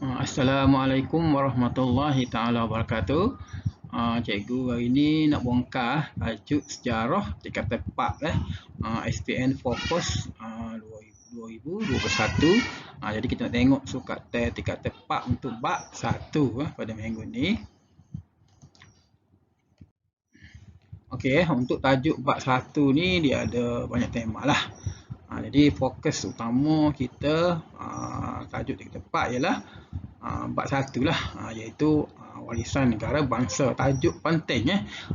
Assalamualaikum warahmatullahi taala wabarakatuh. Cikgu hari ini nak bongkar tajuk sejarah tingkat tepat SPN Fokus 2021. Jadi kita nak tengok sukatan tingkat tepat untuk bab 1 pada minggu ni. Okey, untuk tajuk bab 1 ni dia ada banyak tema lah. Jadi fokus utama kita tajuk tingkat tepat ialah bab 1 lah, iaitu warisan negara bangsa. Tajuk penting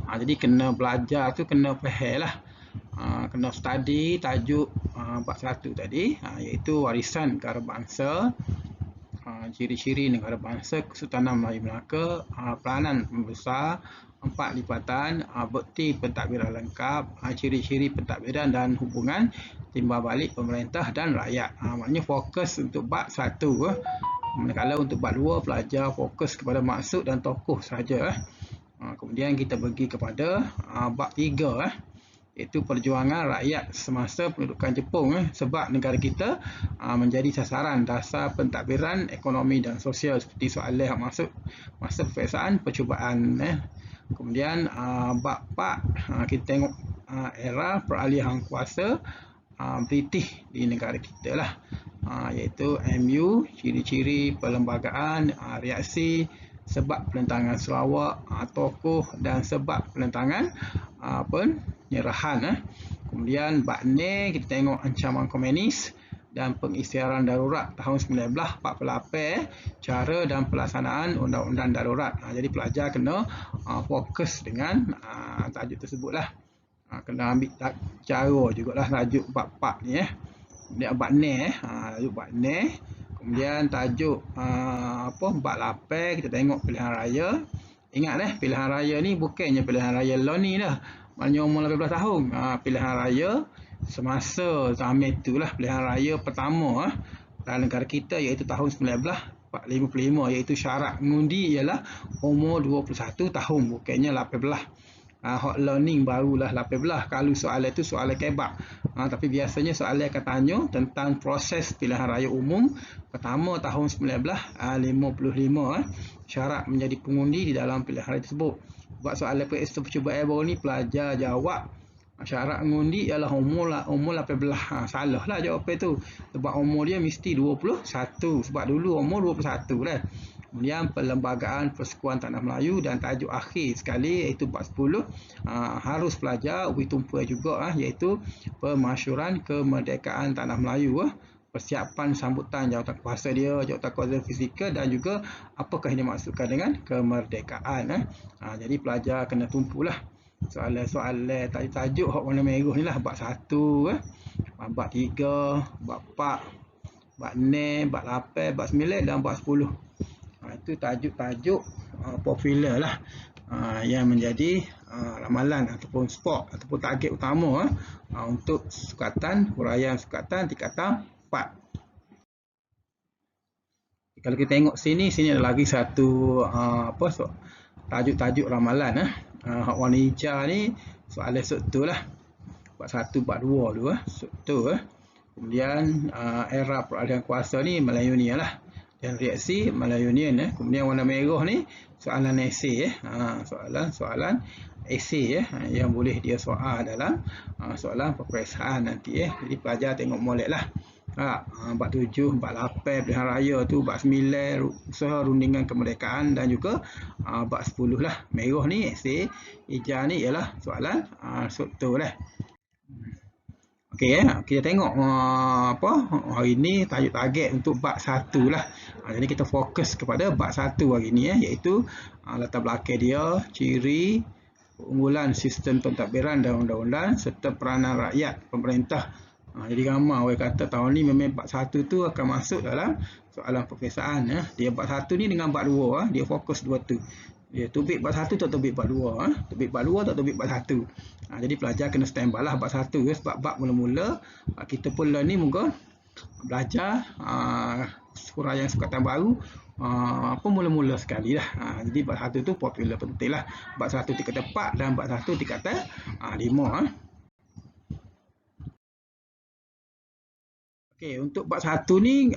jadi kena belajar tu kena faham lah. Kena study tajuk bab 1 tadi, iaitu warisan negara bangsa, ciri-ciri negara bangsa, Kesultanan Melayu Melaka, peranan pembesar, 4 lipatan, bukti pentadbiran lengkap, ciri-ciri pentadbiran dan hubungan timbal balik pemerintah dan rakyat. Maknanya fokus untuk bab 1. Manakala untuk bab 2 pelajar fokus kepada maksud dan tokoh sahaja. Kemudian kita pergi kepada bab 3 iaitu perjuangan rakyat semasa pendudukan Jepun sebab negara kita menjadi sasaran dasar pentadbiran ekonomi dan sosial, seperti soalan maksud masa peperiksaan percubaan. Kemudian bab 4 kita tengok era peralihan kuasa British di negara kita lah, iaitu MU, ciri-ciri perlembagaan, reaksi, sebab pelentangan Sarawak, tokoh dan sebab pelentangan penyerahan. Kemudian bab ni kita tengok ancaman komunis dan pengisytiharan darurat tahun 1948, cara dan pelaksanaan undang-undang darurat. Jadi pelajar kena fokus dengan tajuk tersebut lah. Kena ambil cara jugalah tajuk bab 4 ni Kemudian bab ni tajuk bab ni. Kemudian tajuk bab 8 kita tengok pilihan raya. Ingat pilihan raya ni bukannya pilihan raya law ni dah. Maknanya umur 18 tahun. Pilihan raya semasa zaman itulah pilihan raya pertama dalam negara kita, iaitu tahun 1955, iaitu syarat mengundi ialah umur 21 tahun, bukannya 18. Hot learning barulah 18. Kalau soalan itu soalan kebab. Tapi biasanya soalan akan tanya tentang proses pilihan raya umum pertama tahun 1955. Syarat menjadi pengundi di dalam pilihan raya tersebut. Buat soalan percubaan baru ni pelajar jawab syarat mengundi ialah umur 18. Salah lah jawapan itu. Sebab umur dia mesti 21. Sebab dulu umur 21 lah. Kemudian perlembagaan Persekutuan Tanah Melayu, dan tajuk akhir sekali iaitu bab 10 harus pelajar ubi tumpuan juga iaitu pemasyuran kemerdekaan Tanah Melayu, persiapan sambutan jawatan kuasa dia, jawatan kuasa fizikal, dan juga apakah yang dimaksudkan dengan kemerdekaan. Jadi pelajar kena tumpulah soalan-soalan tajuk hak warna merah ni lah. Bab 1, bab 3, bab 4, bab 6, bab 8, bab 9 dan bab 10. Itu tajuk-tajuk popular lah yang menjadi ramalan ataupun spot ataupun target utama untuk sukatan, huraian sukatan tingkatan 4. Kalau kita tengok sini ada lagi satu tajuk-tajuk ramalan hak warna hijau ni soalan sektor lah. Bab 1, bab 2 dulu sektor. Kemudian era peralihan kuasa ni Melayu Union lah, dan reaksi Melayu Union. Kemudian warna merah ni soalan esei soalan esei yang boleh dia soal dalam soalan peperiksaan nanti Jadi pelajar tengok molek lah. Bab 7, bab 8 pilihan raya tu, bab 9 usaha rundingan kemerdekaan, dan juga bab 10 lah. Merah ni esei, hijau ni ialah soalan struktur lah. Okey, kita tengok hari ni tajuk target untuk bab 1 lah. Jadi kita fokus kepada bab 1 hari ni iaitu latar belakang dia, ciri, keunggulan sistem pentadbiran dan undang-undang, serta peranan rakyat pemerintah. Jadi ramai orang kata tahun ni memang bab 1 tu akan masuk dalam soalan peperiksaan. Dia bab 1 ni dengan bab 2 dia fokus dua tu. Dia tubik bab 1 tak tubik bab 2, tubik bab 2 tak tubik bab 1. Jadi pelajar kena standby lah bab 1 sebab bab mula-mula kita pun ni moga belajar huraian sukatan baru mula-mula sekali lah. Jadi bab 1 tu popular penting lah. Bab 1 tingkatan 4 dan bab 1 tingkatan 5. Okey, untuk bab 1 ni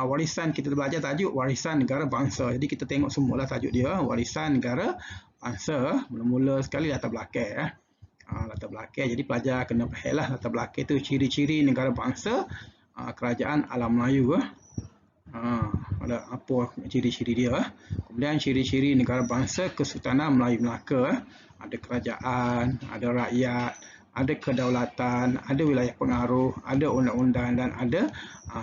warisan, kita belajar tajuk warisan negara bangsa. Jadi kita tengok semualah tajuk dia, warisan negara bangsa. Mula-mula sekali latar belakang. Latar belakang. Jadi pelajar kena fahamlah latar belakang tu, ciri-ciri negara bangsa, kerajaan alam Melayu. Ada apa ciri-ciri dia. Kemudian ciri-ciri negara bangsa Kesultanan Melayu Melaka. Ada kerajaan, ada rakyat, ada kedaulatan, ada wilayah pengaruh, ada undang-undang dan ada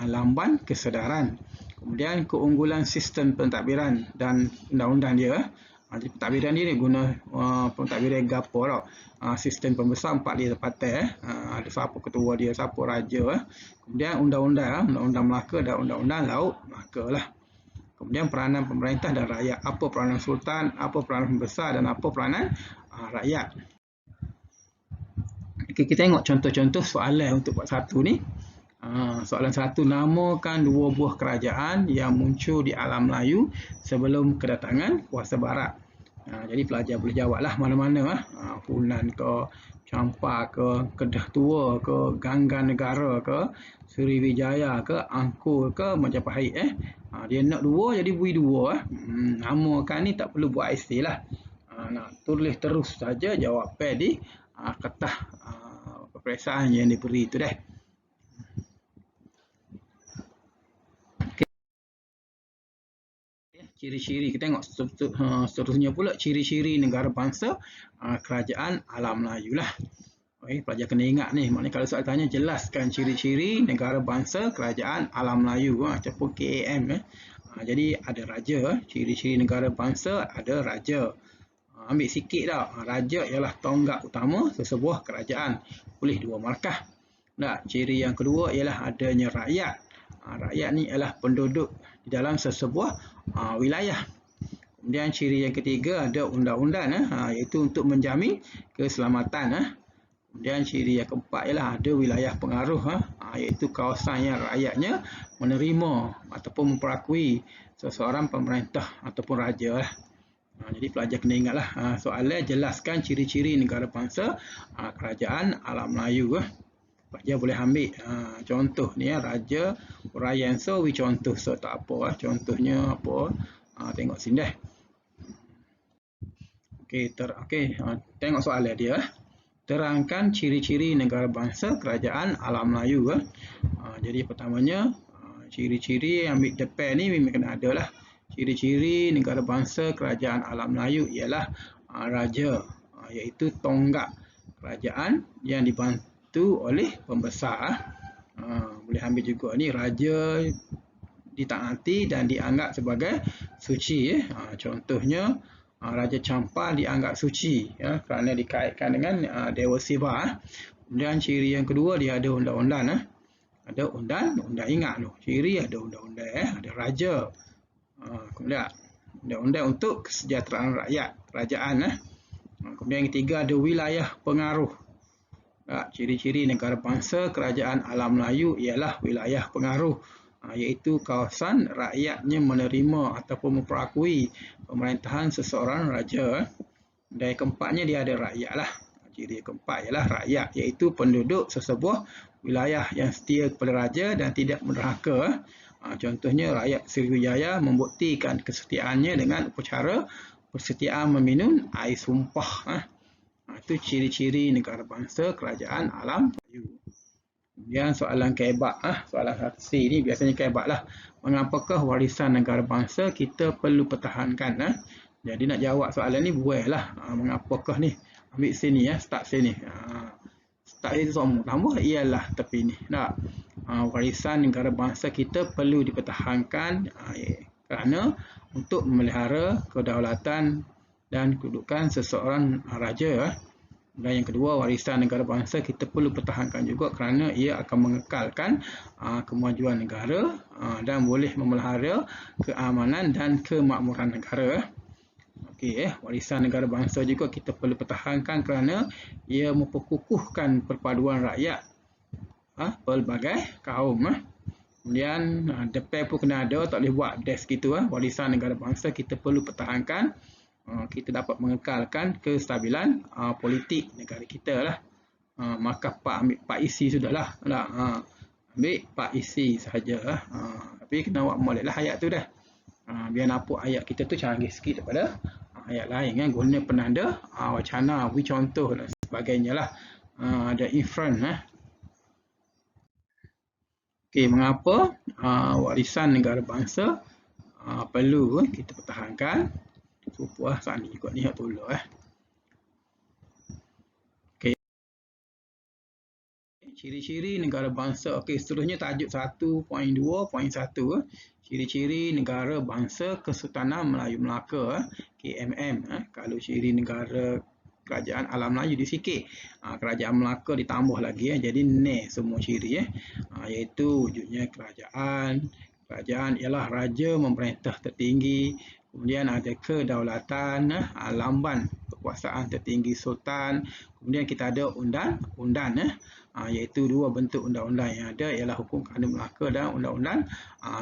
lamban kesedaran. Kemudian keunggulan sistem pentadbiran dan undang-undang dia. Jadi pentadbiran ni guna pentadbiran gapo tau. Sistem pembesar 4 dia tempatan. Ada siapa ketua dia, siapa raja. Kemudian undang-undang, undang-undang Melaka dan undang-undang Laut Melaka lah. Kemudian peranan pemerintah dan rakyat. Apa peranan sultan, apa peranan pembesar dan apa peranan rakyat. Okay, kita tengok contoh-contoh soalan untuk bab 1 ni. Soalan 1, namakan 2 buah kerajaan yang muncul di alam Melayu sebelum kedatangan kuasa barat. Jadi pelajar boleh jawablah mana-mana. Funan ke, Champa ke, Kedah Tua ke, Ganggan Negara ke, Sriwijaya ke, Angkor ke, Majapahit. Dia nak 2 jadi beri 2. Namakan ni tak perlu buat essay lah. Nak tulis terus saja jawapan di kertas peperiksaan yang diberi itu deh. Ciri-ciri, kita tengok seterusnya pula ciri-ciri negara bangsa kerajaan alam Melayu lah. Okay, pelajar kena ingat ni, maknanya kalau soal tanya jelaskan ciri-ciri negara bangsa kerajaan alam Melayu ataupun KAM. Jadi ada raja, ciri-ciri negara bangsa ada raja. Ambil sikit dah. Raja ialah tonggak utama sesebuah kerajaan. Boleh 2 markah. Nah, ciri yang kedua ialah adanya rakyat. Rakyat ni ialah penduduk di dalam sesebuah wilayah. Kemudian ciri yang ketiga ada undang-undang, iaitu untuk menjamin keselamatan. Kemudian ciri yang keempat ialah ada wilayah pengaruh, iaitu kawasan yang rakyatnya menerima ataupun memperakui seseorang pemerintah ataupun raja lah. Jadi pelajar kena ingatlah soalan jelaskan ciri-ciri negara bangsa kerajaan alam Melayu. Pelajar boleh ambil contoh ni Raja Urayan So, contoh so tak apa contohnya apa, tengok sini dah. Okey, tengok soalan dia. Terangkan ciri-ciri negara bangsa kerajaan alam Melayu. Jadi pertamanya ciri-ciri yang ambil depan ni memang kena ada lah. Ciri-ciri negara bangsa kerajaan alam Melayu ialah raja, iaitu tonggak kerajaan yang dibantu oleh pembesar. Boleh ambil juga ni raja ditaati dan dianggap sebagai suci. Contohnya Raja Champa dianggap suci kerana dikaitkan dengan Dewa Siva. Kemudian ciri yang kedua dia ada undang-undang. Ada undang-undang, ingat tu. Ciri ada undang-undang, ada raja. Kemudian undang-undang untuk kesejahteraan rakyat, kerajaan. Kemudian yang ketiga ada wilayah pengaruh. Ciri-ciri negara bangsa kerajaan alam Melayu ialah wilayah pengaruh, iaitu kawasan rakyatnya menerima ataupun memperakui pemerintahan seseorang raja. Dan yang keempatnya dia ada rakyat lah. Ciri keempat ialah rakyat, iaitu penduduk sesebuah wilayah yang setia kepada raja dan tidak menderhaka. Contohnya rakyat Sriwijaya membuktikan kesetiaannya dengan upacara persetiaan meminum air sumpah. Itu ciri-ciri negara bangsa kerajaan alam Melayu. Kemudian soalan kebak. Soalan C ni biasanya kebak lah. Mengapakah warisan negara bangsa kita perlu pertahankan? Jadi nak jawab soalan ni buatlah. Mengapakah ni? Ambil sini start sini. Start itu soal pertama ialah tepi ni. Warisan negara bangsa kita perlu dipertahankan kerana untuk memelihara kedaulatan dan kedudukan seseorang raja. Dan yang kedua, warisan negara bangsa kita perlu pertahankan juga kerana ia akan mengekalkan kemajuan negara dan boleh memelihara keamanan dan kemakmuran negara. Okey, warisan negara bangsa juga kita perlu pertahankan kerana ia memperkukuhkan perpaduan rakyat pelbagai kaum. Kemudian depan pun kena ada, tak boleh buat desk gitu. Warisan negara bangsa kita perlu pertahankan, kita dapat mengekalkan kestabilan politik negara kita lah. Maka Pak isi sudahlah. ambil part isi sahaja. Tapi kena buat molek lah ayat tu dah. Biar nampak ayat kita tu canggih sikit daripada ayat lain kan, guna penanda wacana, contoh dan sebagainya lah. Ada in front. Okey, mengapa warisan negara bangsa perlu kita pertahankan? Rupa saat ni ikut ni tolong Okey. Ciri-ciri negara bangsa. Okey, seterusnya tajuk 1.2.1. Ciri-ciri negara bangsa Kesultanan Melayu Melaka, KMM. Kalau ciri negara Kerajaan Alam Melayu di sikit. Kerajaan Melaka ditambah lagi jadi ne semua ciri iaitu wujudnya kerajaan. Kerajaan ialah raja memerintah tertinggi. Kemudian ada kedaulatan, lamban kekuasaan tertinggi sultan. Kemudian kita ada undang-undang iaitu dua bentuk undang-undang yang ada ialah Hukum Kanun Melaka dan Undang-Undang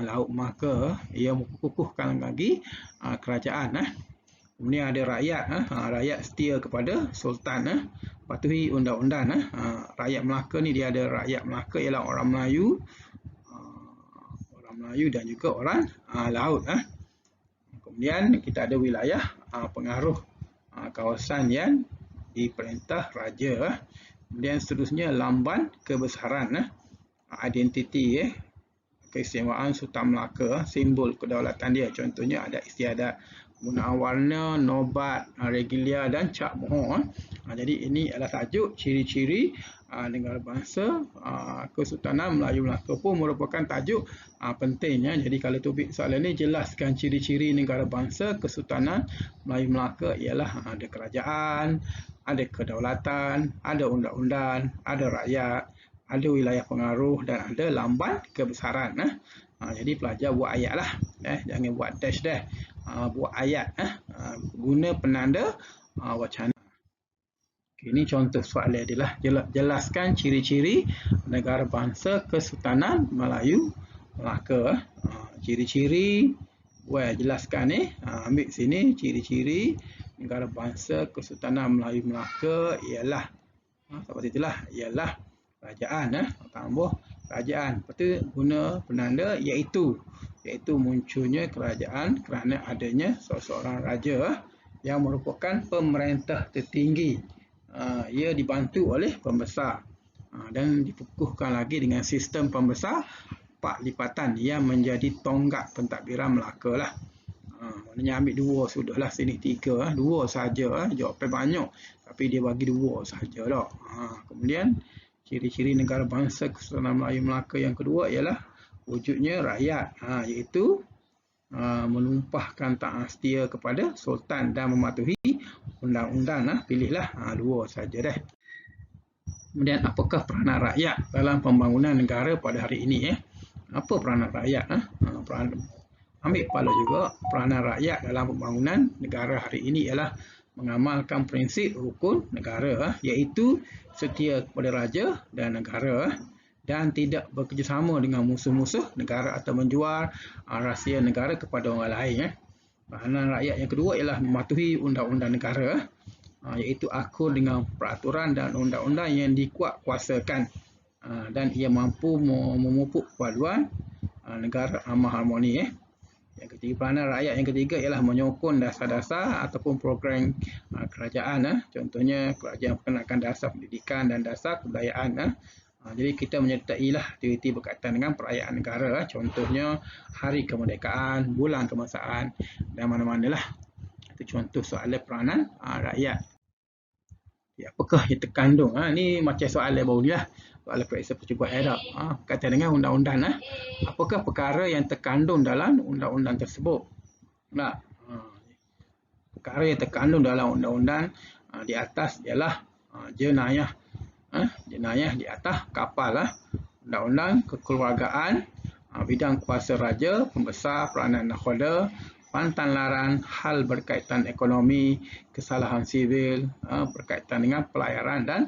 Laut Melaka. Ia mengukuhkan lagi kerajaan. Kemudian ada rakyat, rakyat setia kepada sultan, patuhi undang-undang. Rakyat Melaka ni dia ada rakyat Melaka ialah orang Melayu dan juga orang laut. Kemudian kita ada wilayah pengaruh kawasan yang diperintah raja. Kemudian seterusnya lamban kebesaran, identiti keistimewaan Sultan Melaka, simbol kedaulatan dia. Contohnya ada istiadat, penggunaan warna, nobat, regalia dan cap mohon. Jadi ini adalah tajuk ciri-ciri negara bangsa Kesultanan Melayu Melaka pun merupakan tajuk pentingnya. Jadi kalau topik soalan ini jelaskan ciri-ciri negara bangsa Kesultanan Melayu Melaka ialah ada kerajaan, ada kedaulatan, ada undang-undang, ada rakyat, ada wilayah pengaruh dan ada lamban kebesaran. Jadi pelajar buat ayat lah, jangan buat dash dah. Buat ayat guna penanda wacana. Ini contoh soalan dia lah. Jelaskan ciri-ciri negara bangsa Kesultanan Melayu Melaka. Ciri-ciri, jelaskan ni. Ambil sini ciri-ciri negara bangsa Kesultanan Melayu Melaka ialah seperti itulah, ialah kerajaan. Tambah kerajaan. Lepas tu guna penanda iaitu munculnya kerajaan kerana adanya seorang raja yang merupakan pemerintah tertinggi. Ia dibantu oleh pembesar dan dikukuhkan lagi dengan sistem pembesar 4 lipatan yang menjadi tonggak pentadbiran Melaka lah. Maknanya ambil 2 sudah lah, sini 3, 2 saja. Jawapan banyak tapi dia bagi 2 saja dah. Kemudian ciri-ciri negara bangsa Kesultanan Melayu Melaka yang kedua ialah wujudnya rakyat, iaitu menumpahkan taat setia kepada sultan dan mematuhi undang-undang. Pilihlah 2 saja dah. Kemudian apakah peranan rakyat dalam pembangunan negara pada hari ini? Apa peranan rakyat? Ambil kepala juga. Peranan rakyat dalam pembangunan negara hari ini ialah mengamalkan prinsip rukun negara, iaitu setia kepada raja dan negara dan tidak bekerjasama dengan musuh-musuh negara atau menjual rahsia negara kepada orang lain. Peranan rakyat yang kedua ialah mematuhi undang-undang negara, iaitu akur dengan peraturan dan undang-undang yang dikuatkuasakan dan ia mampu memupuk kepaduan negara aman harmoni. Yang ketiga, peranan rakyat yang ketiga ialah menyokong dasar-dasar ataupun program kerajaan. Contohnya kerajaan perkenalkan dasar pendidikan dan dasar kebudayaan. Jadi kita menyertailah aktiviti berkaitan dengan perayaan negara. Contohnya Hari Kemerdekaan, Bulan Kebangsaan dan mana-mana lah. Itu contoh soalan peranan rakyat. Apakah yang terkandung? Ini macam soalan baru ni lah. Soalan periksa percubaan Arab. Berkaitan dengan undang-undang. Apakah perkara yang terkandung dalam undang-undang tersebut? Perkara yang terkandung dalam undang-undang di atas ialah jenayah. Jenayah di atas kapal. Undang-undang kekeluargaan, bidang kuasa raja, pembesar, peranan nakhoda, pantang larang, hal berkaitan ekonomi, kesalahan sivil, berkaitan dengan pelayaran dan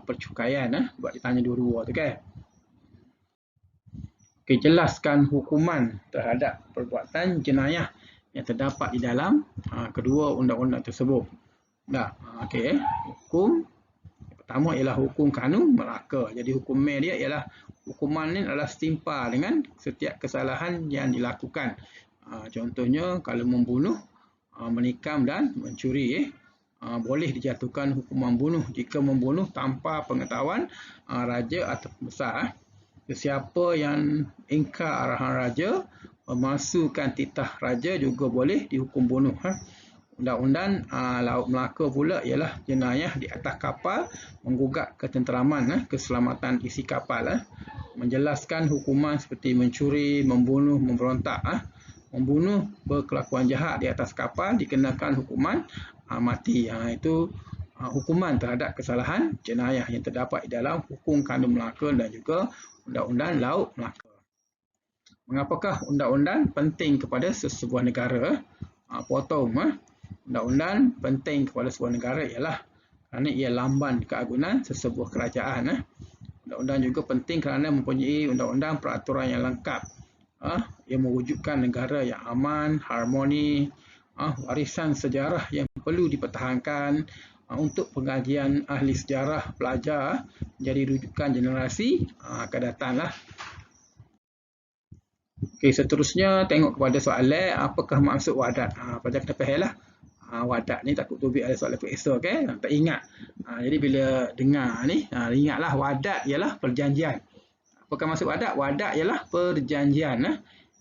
percukaian. Buat ditanya dua-dua tu kan. Okay, jelaskan hukuman terhadap perbuatan jenayah yang terdapat di dalam kedua undang-undang tersebut. Hukum pertama ialah hukum kanun Melaka. Jadi hukum dia ialah hukuman ni adalah setimpal dengan setiap kesalahan yang dilakukan. Contohnya kalau membunuh, menikam dan mencuri, boleh dijatuhkan hukuman bunuh jika membunuh tanpa pengetahuan raja atau pembesar. Sesiapa yang ingkar arahan raja, memasukkan titah raja juga boleh dihukum bunuh. Undang-undang Laut Melaka pula ialah jenayah di atas kapal menggugat ketenteraman, keselamatan isi kapal. Menjelaskan hukuman seperti mencuri, membunuh, memberontak. Membunuh berkelakuan jahat di atas kapal dikenakan hukuman mati. Itu hukuman terhadap kesalahan jenayah yang terdapat di dalam Hukum Kandung Melaka dan juga Undang-Undang Laut Melaka. Mengapakah undang-undang penting kepada sesebuah negara? Potong. Undang-undang penting kepada sebuah negara ialah kerana ia lamban keagungan sesebuah kerajaan. Undang-undang juga penting kerana mempunyai undang-undang peraturan yang lengkap. Ia mewujudkan negara yang aman, harmoni, warisan sejarah yang perlu dipertahankan untuk pengajian ahli sejarah pelajar menjadi rujukan generasi akan datang. Okey, seterusnya tengok kepada soalan apakah maksud wadat. Pelajar kena faham lah. Wadat ni takut tubik ada soalan periksa, okey? Tak ingat. Jadi bila dengar ni, ingatlah wadat ialah perjanjian. Apakah maksud wadat? Wadat ialah perjanjian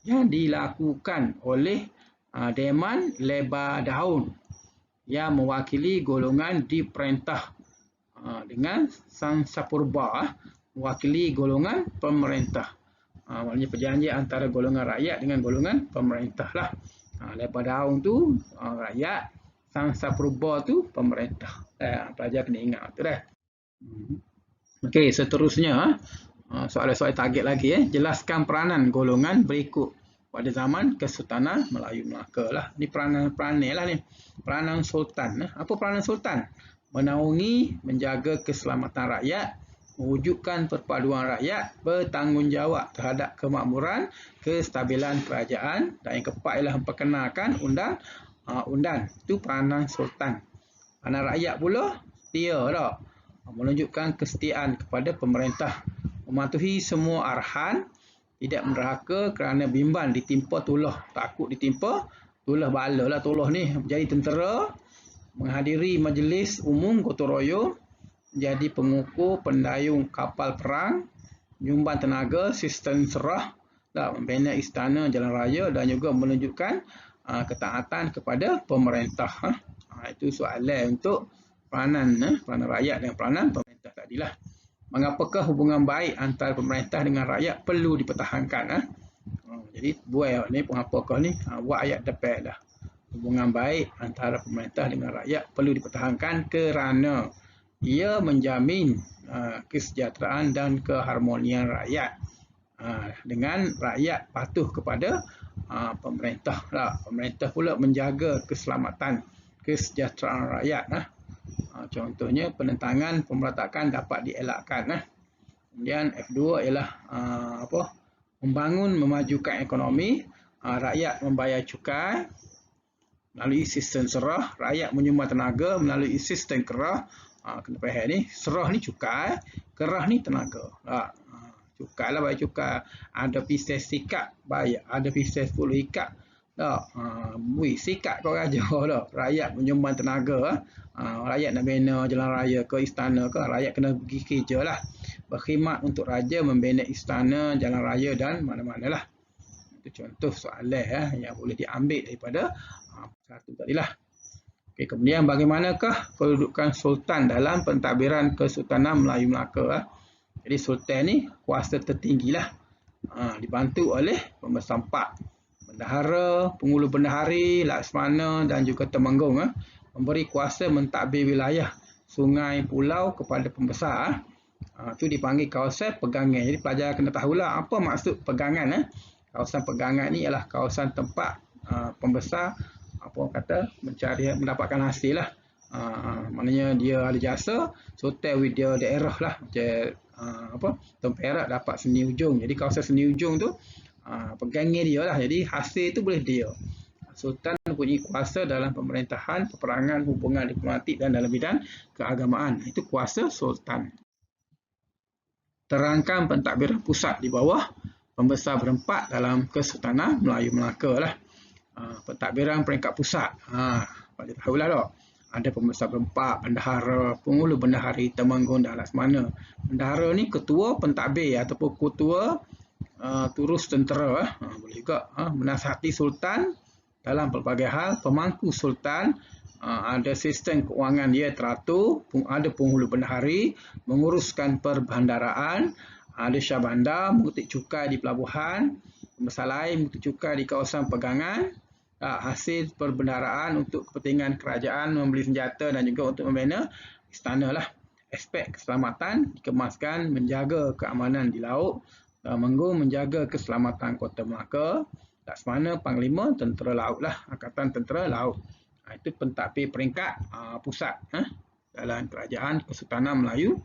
yang dilakukan oleh Dewan Lebar Daun yang mewakili golongan diperintah dengan Sangsa Purba mewakili golongan pemerintah. Maknanya perjanjian antara golongan rakyat dengan golongan pemerintah lah. Lebar Daun tu rakyat, Sangsa Purba tu pemerintah. Pelajar kena ingat tu dah. Okey, seterusnya soalan-soalan target lagi. Jelaskan peranan golongan berikut pada zaman Kesultanan Melayu Melaka lah. Ni peranan lah ni. Peranan Sultan. Apa peranan Sultan? Menaungi, menjaga keselamatan rakyat, mewujudkan perpaduan rakyat, bertanggungjawab terhadap kemakmuran, kestabilan kerajaan, dan yang keempat ialah memperkenalkan undang-undang. Itu peranan Sultan. Peranan rakyat pula setia tak? Menunjukkan kesetiaan kepada pemerintah, mematuhi semua arahan, tidak menderhaka kerana bimbang ditimpa tulah, takut ditimpa tulah bala lah tulah ni, menjadi tentera, menghadiri majlis umum gotong royong, jadi pengukur pendayung kapal perang, menyumbang tenaga sistem serah, membina istana jalan raya dan juga menunjukkan ketaatan kepada pemerintah. Itu soalan untuk peranan rakyat dan peranan pemerintah tadilah. Mengapakah hubungan baik antara pemerintah dengan rakyat perlu dipertahankan? Jadi buat ni mengapakah ni? Buat ayat depan dah. Hubungan baik antara pemerintah dengan rakyat perlu dipertahankan kerana ia menjamin kesejahteraan dan keharmonian rakyat. Dengan rakyat patuh kepada pemerintah lah. Pemerintah pula menjaga keselamatan kesejahteraan rakyat. Contohnya penentangan pemberontakan dapat dielakkan. Kemudian F2 ialah membangun memajukan ekonomi, rakyat membayar cukai melalui sistem serah, rakyat menyumbang tenaga melalui sistem kerah. Kena faham ni, serah ni cukai, kerah ni tenaga. Cukai lah, bayar cukai. Ada pises sikat bayar, ada pises 10 ikat. Sikat kau raja dah. Rakyat menyumbang tenaga. Rakyat nak bina jalan raya ke istana ke, rakyat kena pergi kerja lah. Berkhidmat untuk raja membina istana, jalan raya dan mana-mana lah. Itu contoh soalan yang boleh diambil daripada satu tadilah. Okay, kemudian bagaimanakah kedudukan Sultan dalam pentadbiran Kesultanan Melayu Melaka? Jadi Sultan ni kuasa tertinggi lah. Dibantu oleh Pembesar Empat, Bendahara, Pengulu Bendahari, Laksmana dan juga Temenggung. Memberi kuasa mentadbir wilayah sungai pulau kepada pembesar. Itu dipanggil kawasan pegangan. Jadi pelajar kena tahulah apa maksud pegangan. Kawasan pegangan ni ialah kawasan tempat pembesar mendapatkan hasil lah. Maknanya dia ada jasa, Sultan with dia daerah lah. Macam Temperak dapat seni ujung. Jadi kawasan seni ujung tu pegangan dia lah. Jadi hasil tu boleh dia. Sultan mempunyai kuasa dalam pemerintahan, peperangan, hubungan diplomatik dan dalam bidang keagamaan. Itu kuasa Sultan. Terangkan pentadbiran pusat di bawah Pembesar Berempat dalam Kesultanan Melayu Melaka lah. Pentadbiran peringkat pusat. Pada tahulah tak? Ada Pembesar Berempat, Bendahara, Pengulu Bendahari, Temanggung dan Laksamana. Bendahara ni ketua pentadbir ataupun ketua turus tentera. Boleh juga menasihati Sultan dalam pelbagai hal. Pemangku Sultan, ada sistem keuangan dia teratur, ada penghulu bendahari menguruskan perbandaraan, ada Syah Bandar mengutik cukai di pelabuhan, pembesar lain mengutik cukai di kawasan pegangan, hasil perbendaraan untuk kepentingan kerajaan membeli senjata dan juga untuk membina istana lah. Aspek keselamatan dikemaskan menjaga keamanan di laut, Temanggung menjaga keselamatan Kota Melaka, Laksamana Panglima Tentera Laut lah, Angkatan Tentera Laut. Itu pentadbir peringkat pusat dalam Kerajaan Kesultanan Melayu